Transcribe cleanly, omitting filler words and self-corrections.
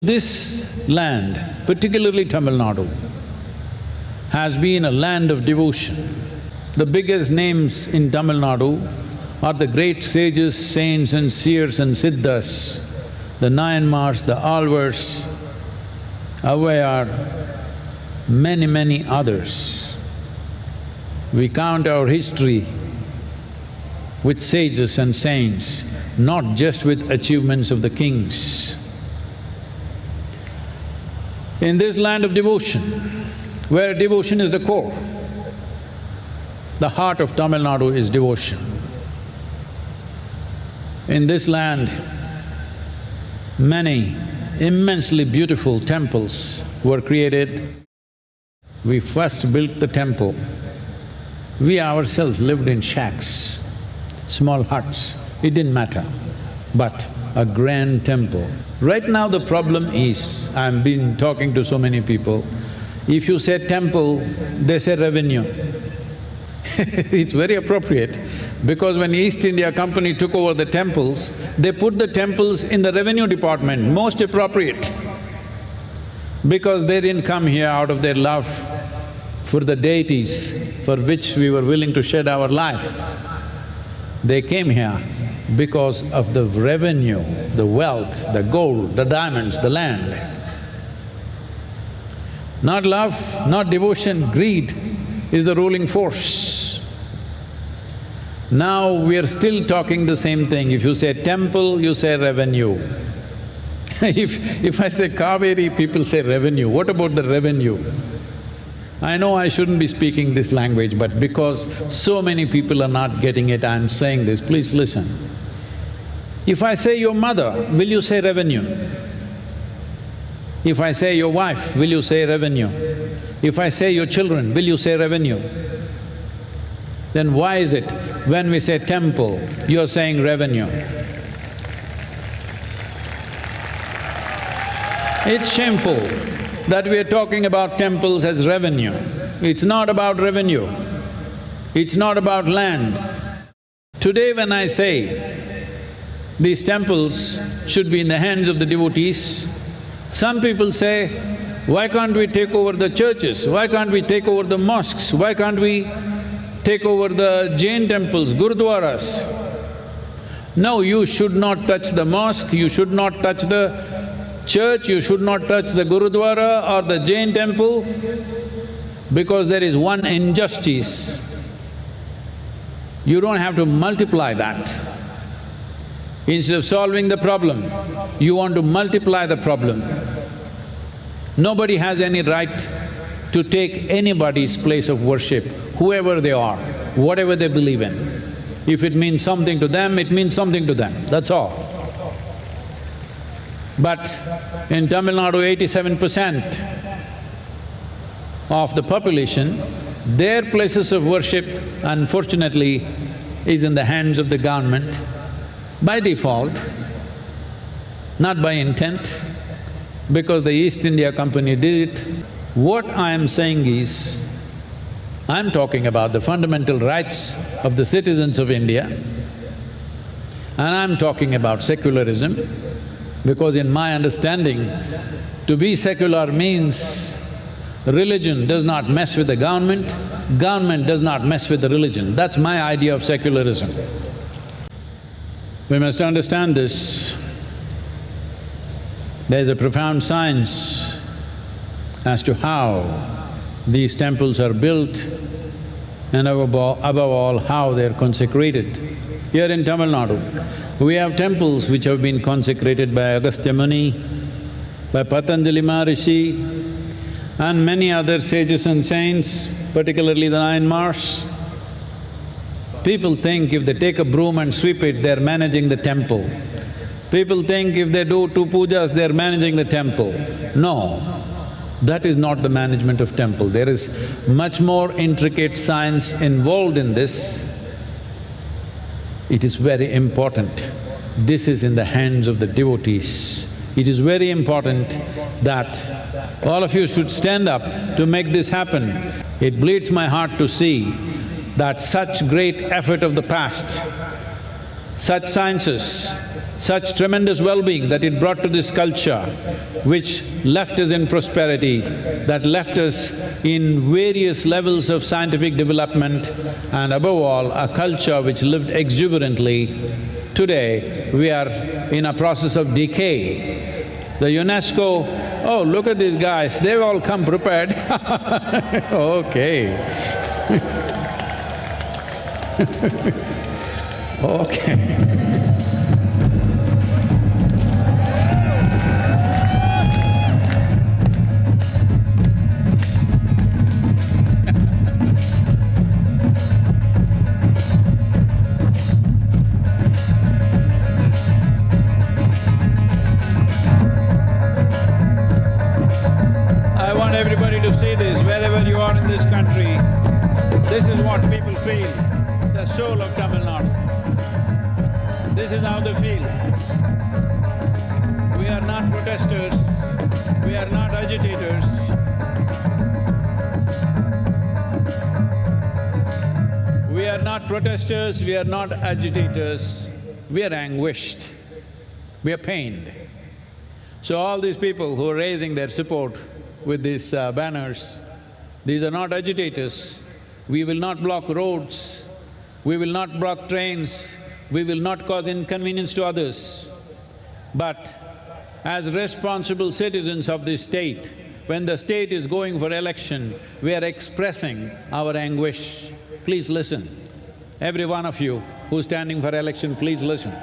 This land, particularly Tamil Nadu, has been a land of devotion. The biggest names in Tamil Nadu are the great sages, saints and seers and siddhas, the Nayanmars, the Alvars, Avayar, many others. We count our history with sages and saints, not just with achievements of the kings. In this land of devotion, where devotion is the core, the heart of Tamil Nadu is devotion. In this land, many immensely beautiful temples were created. We first built the temple. We ourselves lived in shacks, small huts, it didn't matter, but a grand temple. Right now the problem is, I've been talking to so many people, if you say temple, they say revenue. It's very appropriate because when East India Company took over the temples, they put the temples in the revenue department, most appropriate. Because they didn't come here out of their love for the deities for which we were willing to shed our life. They came here because of the revenue, the wealth, the gold, the diamonds, the land. Not love, not devotion, greed is the ruling force. Now we are still talking the same thing. If you say temple, you say revenue. If I say Kaveri, people say revenue. What about the revenue? I know I shouldn't be speaking this language, but because so many people are not getting it, I'm saying this, please listen. If I say your mother, will you say revenue? If I say your wife, will you say revenue? If I say your children, will you say revenue? Then why is it when we say temple, you're saying revenue? It's shameful that we are talking about temples as revenue. It's not about revenue, it's not about land. Today when I say these temples should be in the hands of the devotees, some people say, why can't we take over the churches? Why can't we take over the mosques? Why can't we take over the Jain temples, gurudwaras? No, you should not touch the mosque, you should not touch the church, you should not touch the gurudwara or the Jain temple, because there is one injustice. You don't have to multiply that. Instead of solving the problem, you want to multiply the problem. Nobody has any right to take anybody's place of worship, whoever they are, whatever they believe in. If it means something to them, it means something to them, that's all. But in Tamil Nadu, 87% of the population, their places of worship, unfortunately, is in the hands of the government by default, not by intent, because the East India Company did it. What I am saying is, I'm talking about the fundamental rights of the citizens of India, and I'm talking about secularism, because in my understanding, to be secular means religion does not mess with the government does not mess with the religion. That's my idea of secularism. We must understand this. There's a profound science as to how these temples are built and above all, how they're consecrated. Here in Tamil Nadu, we have temples which have been consecrated by Agastya Muni, by Patanjali Maharishi and many other sages and saints, particularly the Nayanmars. People think if they take a broom and sweep it, they're managing the temple. People think if they do 2 pujas, they're managing the temple. No, that is not the management of temple. There is much more intricate science involved in this. It is very important. This is in the hands of the devotees. It is very important that all of you should stand up to make this happen. It bleeds my heart to see that such great effort of the past, such sciences such tremendous well-being that it brought to this culture, which left us in prosperity, that left us in various levels of scientific development, and above all, a culture which lived exuberantly. Today, we are in a process of decay. The UNESCO, oh, look at these guys, they've all come prepared. Okay. Okay. I want everybody to see this, wherever you are in this country, this is what people feel, the soul of Tamil Nadu. This is how they feel. We are not protesters, we are not agitators. We are not protesters, we are not agitators, we are anguished, we are pained. So all these people who are raising their support with these banners, these are not agitators. We will not block roads, we will not block trains, we will not cause inconvenience to others. But as responsible citizens of this state, when the state is going for election, we are expressing our anguish. Please listen. Every one of you who's standing for election, please listen.